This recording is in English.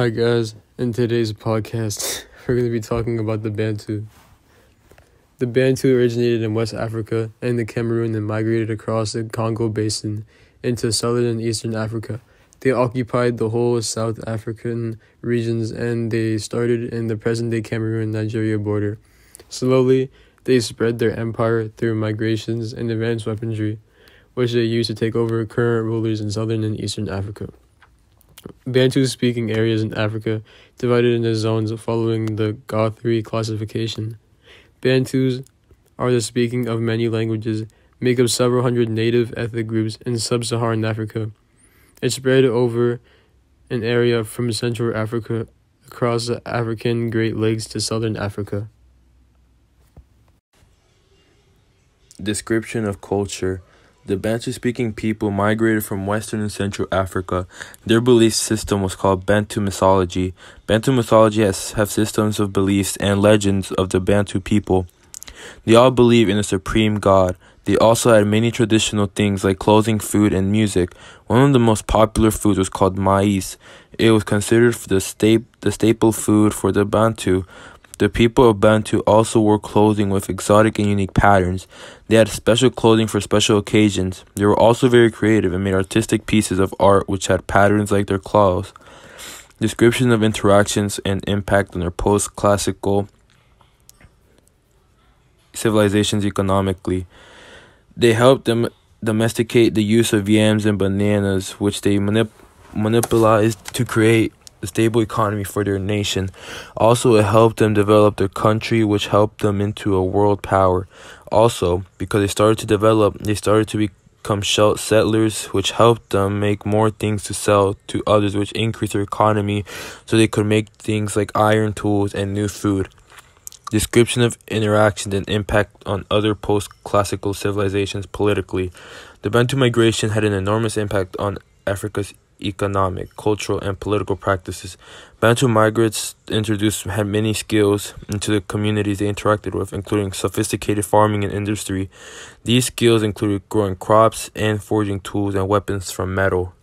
Hi guys, in today's podcast, we're going to be talking about the Bantu. The Bantu originated in West Africa and the Cameroon and migrated across the Congo Basin into southern and eastern Africa. They occupied the whole South African regions and they started in the present-day Cameroon-Nigeria border. Slowly, they spread their empire through migrations and advanced weaponry, which they used to take over current rulers in southern and eastern Africa. Bantu-speaking areas in Africa divided into zones following the Guthrie classification. Bantus are the speaking of many languages, make up several hundred native ethnic groups in sub-Saharan Africa. It spread over an area from Central Africa across the African Great Lakes to southern Africa. Description of culture. The Bantu-speaking people migrated from Western and Central Africa. Their belief system was called Bantu mythology. Bantu mythology have systems of beliefs and legends of the Bantu people. They all believe in a supreme God. They also had many traditional things like clothing, food, and music. One of the most popular foods was called maize. It was considered the staple food for the Bantu. The people of Bantu also wore clothing with exotic and unique patterns. They had special clothing for special occasions. They were also very creative and made artistic pieces of art which had patterns like their clothes. Description of interactions and impact on their post-classical civilizations economically. They helped them domesticate the use of yams and bananas, which they monopolized to create a stable economy for their nation. Also, it helped them develop their country, which helped them into a world power. Also, because they started to develop, they started to become settlers, which helped them make more things to sell to others, which increased their economy, so they could make things like iron tools and new food. Description of interactions and impact on other post-classical civilizations politically. The Bantu migration had an enormous impact on Africa's economic, cultural, and political practices. Bantu migrants had many skills into the communities they interacted with, including sophisticated farming and industry. These skills included growing crops and forging tools and weapons from metal.